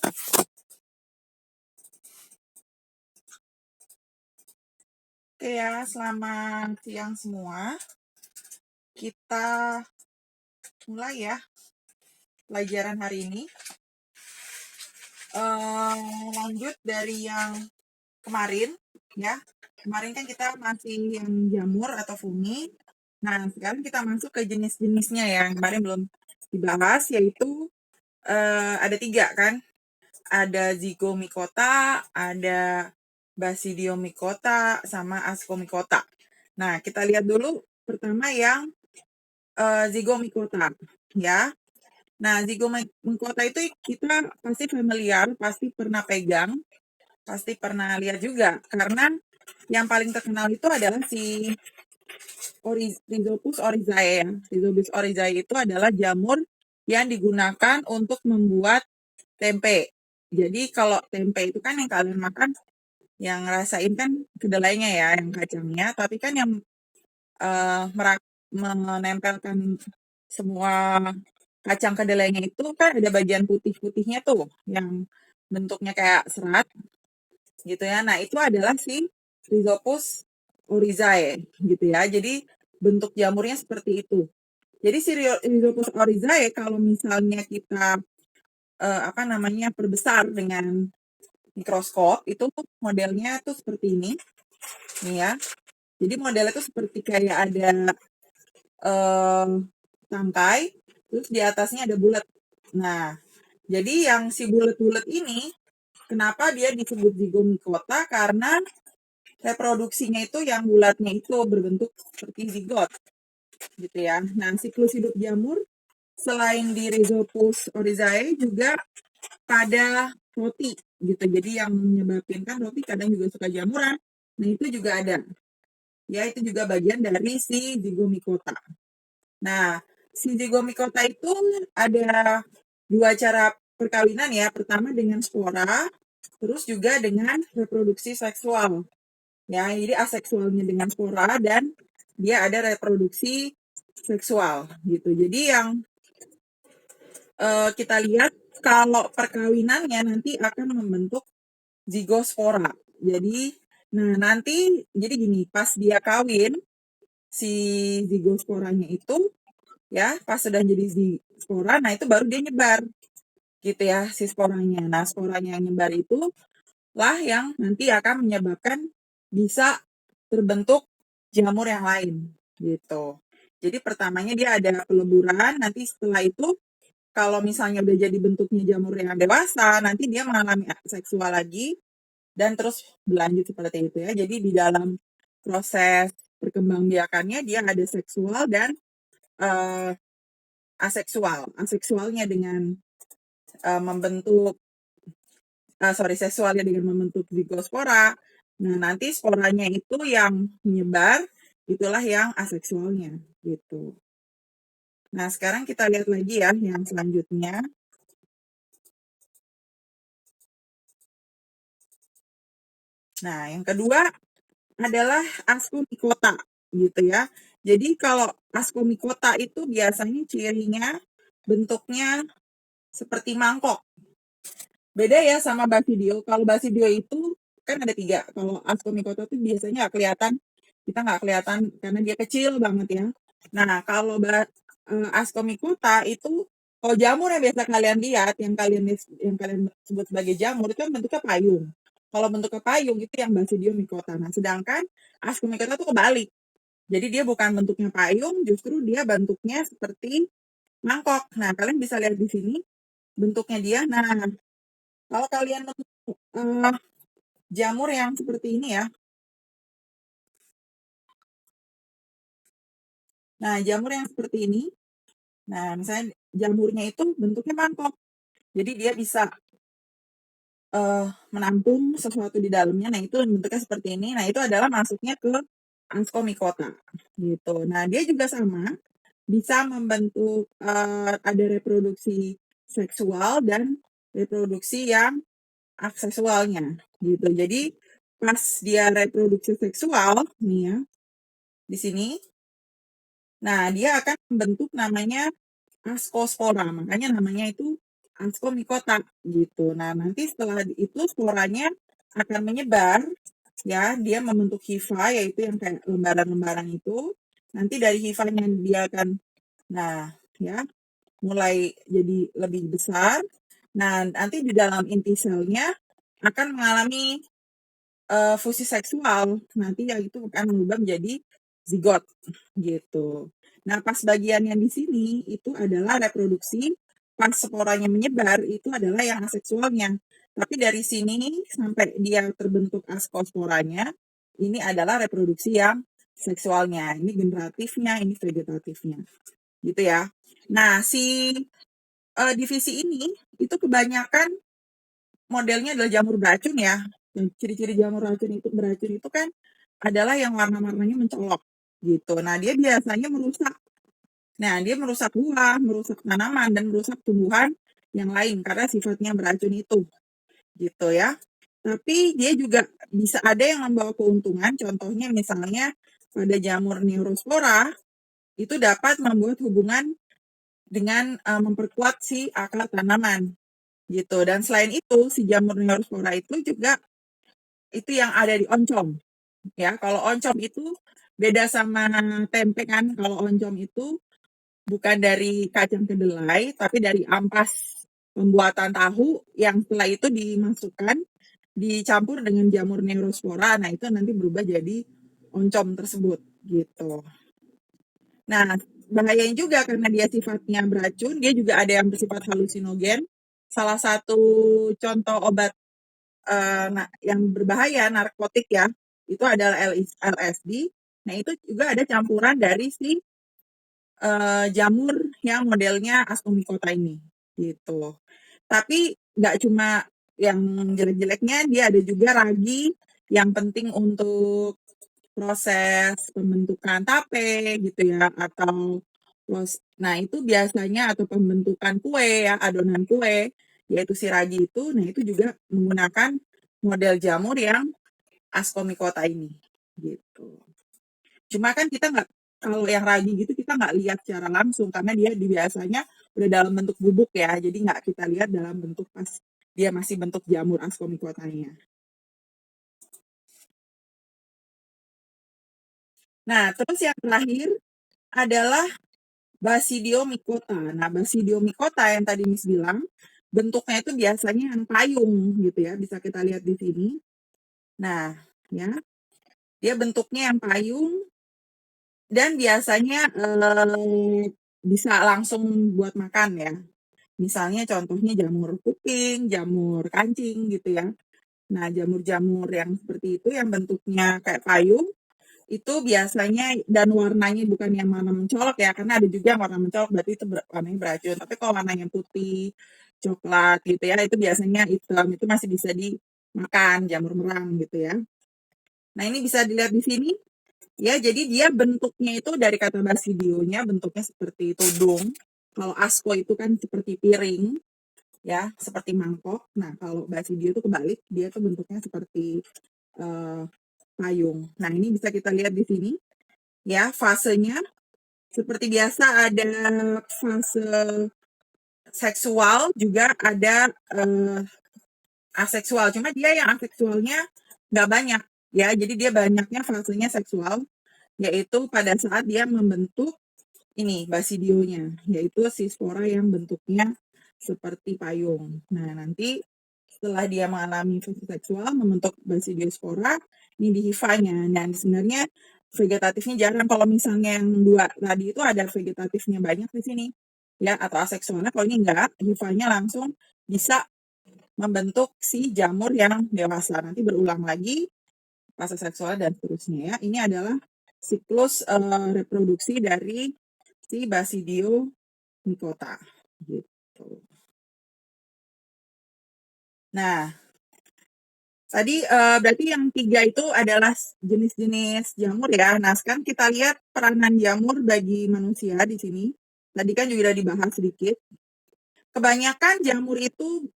Oke ya, selamat siang semua. Kita mulai ya pelajaran hari ini. Lanjut dari yang kemarin ya. Kemarin kan kita masih yang jamur atau fungi. Nah, sekarang kita masuk ke jenis-jenisnya ya. Yang kemarin belum dibahas, yaitu ada 3 kan. Ada Zygomicota, ada Basidiomycota, sama Ascomycota. Nah, kita lihat dulu pertama yang Zygomicota ya. Nah, Zygomicota itu kita pasti familiar, pasti pernah pegang, pasti pernah lihat juga. Karena yang paling terkenal itu adalah si Rhizopus oryzae ya. Rhizopus oryzae itu adalah jamur yang digunakan untuk membuat tempe. Jadi kalau tempe itu kan yang kalian makan, yang ngerasain kan kedelainya ya, yang kacangnya. Tapi kan yang menempelkan semua kacang kedelainya itu kan ada bagian putih-putihnya tuh, yang bentuknya kayak serat gitu ya. Nah, itu adalah si Rhizopus oryzae gitu ya. Jadi bentuk jamurnya seperti itu. Jadi si Rhizopus oryzae kalau misalnya kita perbesar dengan mikroskop, itu modelnya tuh seperti ini. Nih ya. Jadi modelnya tuh seperti kayak ada tangkai, terus di atasnya ada bulat. Nah, jadi yang si bulat-bulat ini, kenapa dia disebut zygomicota? Karena reproduksinya itu yang bulatnya itu berbentuk seperti zigot, gitu ya. Nah, siklus hidup jamur selain di Rhizopus oryzae juga pada roti, gitu. Jadi yang menyebabkan kan roti kadang juga suka jamuran. Nah, itu juga ada. Ya, itu juga bagian dari si zygomicota. Nah, si zygomicota itu ada 2 cara perkawinan ya. Pertama dengan spora, terus juga dengan reproduksi seksual. Ya, jadi aseksualnya dengan spora dan dia ada reproduksi seksual gitu. Jadi yang kita lihat kalau perkawinannya nanti akan membentuk zigospora. Jadi, nah nanti jadi gini, pas dia kawin si zigosporanya itu ya, pas sudah jadi spora, nah itu baru dia nyebar gitu ya si sporanya. Nah, sporanya yang nyebar itu lah yang nanti akan menyebabkan bisa terbentuk jamur yang lain gitu. Jadi pertamanya dia ada peleburan, nanti setelah itu kalau misalnya udah jadi bentuknya jamur yang dewasa, nanti dia mengalami seksual lagi dan terus berlanjut seperti itu ya. Jadi di dalam proses perkembangbiakannya dia ada seksual dan aseksual. Aseksualnya dengan seksualnya dengan membentuk zigospora. Nah, nanti sporanya itu yang menyebar, itulah yang aseksualnya gitu. Nah, sekarang kita lihat lagi ya yang selanjutnya. Nah, yang kedua adalah Ascomycota gitu ya. Jadi kalau Ascomycota itu biasanya cirinya bentuknya seperti mangkok. Beda ya sama Basidio. Kalau Basidio itu kan ada 3. Kalau Ascomycota itu biasanya nggak kelihatan, kita nggak kelihatan karena dia kecil banget ya. Nah, kalau Ascomycota itu kalau jamur yang biasa kalian lihat, yang kalian sebut sebagai jamur itu kan bentuknya payung. Kalau bentuknya payung itu yang Basidiomycota. Nah, sedangkan Ascomycota itu kebalik. Jadi dia bukan bentuknya payung, justru dia bentuknya seperti mangkok. Nah, kalian bisa lihat di sini bentuknya dia. Nah, kalau kalian nemu jamur yang seperti ini ya. Nah, jamur yang seperti ini. Nah, misalnya jamurnya itu bentuknya mangkok. Jadi dia bisa menampung sesuatu di dalamnya. Nah, itu bentuknya seperti ini. Nah, itu adalah masuknya ke Ascomycota gitu. Nah, dia juga sama bisa membentuk ada reproduksi seksual dan reproduksi yang aseksualnya gitu. Jadi pas dia reproduksi seksual nih ya di sini, nah dia akan membentuk namanya ascospora. Makanya namanya itu ascomycota gitu. Nah, nanti setelah itu sporanya akan menyebar ya, dia membentuk hifa yaitu yang kayak lembaran-lembaran itu. Nanti dari hifanya dia akan ya mulai jadi lebih besar. Nah, nanti di dalam inti selnya akan mengalami fusi seksual. Nanti yang itu akan berubah menjadi zigot gitu. Nah, pas bagian yang di sini itu adalah reproduksi. Pas sporanya menyebar itu adalah yang aseksualnya. Tapi dari sini sampai dia terbentuk askosporanya, ini adalah reproduksi yang seksualnya. Ini generatifnya, ini vegetatifnya. Gitu ya. Nah, si divisi ini itu kebanyakan modelnya adalah jamur beracun ya. Dan ciri-ciri jamur beracun itu kan adalah yang warna-warnanya mencolok gitu. Nah, dia biasanya merusak. Nah, dia merusak buah, merusak tanaman, dan merusak tumbuhan yang lain karena sifatnya beracun itu gitu ya. Tapi dia juga bisa ada yang membawa keuntungan. Contohnya misalnya pada jamur Neurospora itu dapat membuat hubungan dengan memperkuat si akar tanaman gitu. Dan selain itu si jamur Neurospora itu juga itu yang ada di oncom ya. Kalau oncom itu beda sama tempe kan. Kalau oncom itu bukan dari kacang kedelai tapi dari ampas pembuatan tahu yang setelah itu dimasukkan dicampur dengan jamur Neurospora. Nah, itu nanti berubah jadi oncom tersebut gitu. Nah, bahayanya juga karena dia sifatnya beracun, dia juga ada yang bersifat halusinogen. Salah satu contoh obat yang berbahaya, narkotik ya, itu adalah LSD. Nah, itu juga ada campuran dari si jamur yang modelnya ascomycota ini, gitu. Tapi nggak cuma yang jelek-jeleknya, dia ada juga ragi yang penting untuk proses pembentukan tape gitu ya, atau nah itu biasanya atau pembentukan kue ya, adonan kue, yaitu si ragi itu. Nah, itu juga menggunakan model jamur yang ascomycota ini gitu. Cuma kan kita nggak, kalau yang ragi gitu kita nggak lihat secara langsung karena dia biasanya udah dalam bentuk bubuk ya, jadi nggak kita lihat dalam bentuk pas dia masih bentuk jamur ascomycotanya. Nah, terus yang terakhir adalah Basidiomycota. Nah, Basidiomycota yang tadi Miss bilang, bentuknya itu biasanya yang payung gitu ya, bisa kita lihat di sini. Nah, ya, dia bentuknya yang payung dan biasanya bisa langsung buat makan ya. Misalnya contohnya jamur kuping, jamur kancing gitu ya. Nah, jamur-jamur yang seperti itu yang bentuknya kayak payung, itu biasanya dan warnanya bukan yang warna mencolok ya, karena ada juga yang warna mencolok berarti itu warnanya beracun. Tapi kalau warnanya putih, coklat gitu ya, itu biasanya hitam, itu masih bisa dimakan, jamur merang gitu ya. Nah, ini bisa dilihat di sini ya, jadi dia bentuknya itu dari kata basidionya bentuknya seperti tudung. Kalau asko itu kan seperti piring ya, seperti mangkok. Nah, kalau basidio itu kebalik, dia tuh bentuknya seperti payung. Nah, ini bisa kita lihat di sini ya, fasenya seperti biasa ada fase seksual, juga ada aseksual. Cuma dia yang aseksualnya nggak banyak ya, jadi dia banyaknya fasenya seksual, yaitu pada saat dia membentuk ini basidionya, yaitu si spora yang bentuknya seperti payung. Nah, nanti setelah dia mengalami fase seksual membentuk basidiospora, ini di hifanya. Dan sebenarnya vegetatifnya jarang. Kalau misalnya yang dua tadi itu ada vegetatifnya banyak di sini ya, atau aseksualnya. Kalau ini enggak, hifanya langsung bisa membentuk si jamur yang dewasa. Nanti berulang lagi fase seksual dan seterusnya ya. Ini adalah siklus reproduksi dari si Basidiomycota gitu. Nah, tadi berarti yang 3 itu adalah jenis-jenis jamur ya. Nah, sekarang kita lihat peranan jamur bagi manusia di sini. Tadi kan juga udah dibahas sedikit. Kebanyakan jamur itu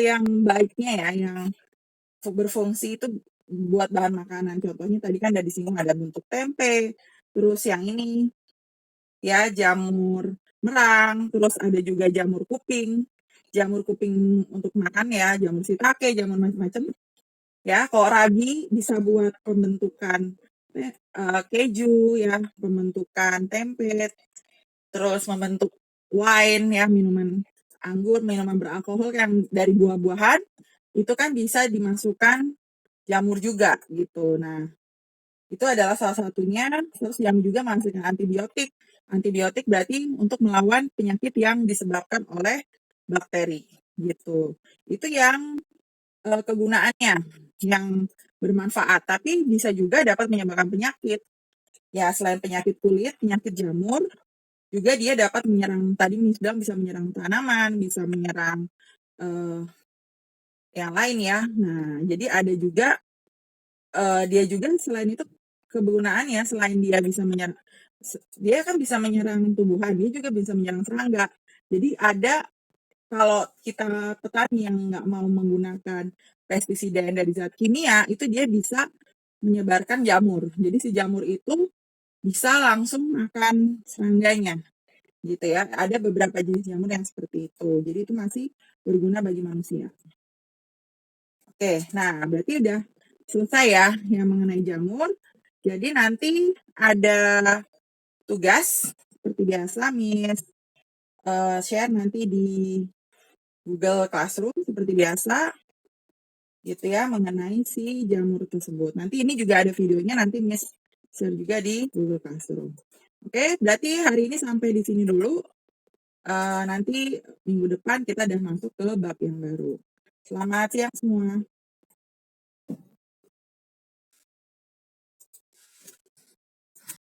yang baiknya ya, yang berfungsi itu buat bahan makanan. Contohnya tadi kan ada disinggung ada bentuk tempe, terus yang ini ya jamur merang, terus ada juga jamur kuping. jamur kuping untuk makan ya, jamur shiitake, jamur macam-macam. Ya, kalau ragi bisa buat pembentukan keju ya, pembentukan tempe, terus membentuk wine ya, minuman anggur, minuman beralkohol yang dari buah-buahan, itu kan bisa dimasukkan jamur juga gitu. Nah, itu adalah salah satunya. Terus yang juga menghasilkan antibiotik. Antibiotik berarti untuk melawan penyakit yang disebabkan oleh bakteri gitu. Itu yang kegunaannya yang bermanfaat, tapi bisa juga dapat menyebabkan penyakit. Ya, selain penyakit kulit, penyakit jamur, juga dia dapat menyerang, tadi bilang bisa menyerang tanaman, bisa menyerang yang lain ya. Nah, jadi ada juga dia juga selain itu kegunaannya, selain dia bisa menyerang, dia kan bisa menyerang tumbuhan, dia juga bisa menyerang serangga. Jadi ada, kalau kita petani yang nggak mau menggunakan pestisida yang dari zat kimia, itu dia bisa menyebarkan jamur. Jadi si jamur itu bisa langsung makan serangganya gitu ya. Ada beberapa jenis jamur yang seperti itu. Jadi itu masih berguna bagi manusia. Oke, nah berarti udah selesai ya yang mengenai jamur. Jadi nanti ada tugas seperti biasa Miss share nanti di Google Classroom seperti biasa gitu ya, mengenai si jamur tersebut. Nanti ini juga ada videonya, nanti Miss share juga di Google Classroom. Oke, berarti hari ini sampai di sini dulu. Nanti minggu depan kita udah masuk ke bab yang baru. Selamat siang semua.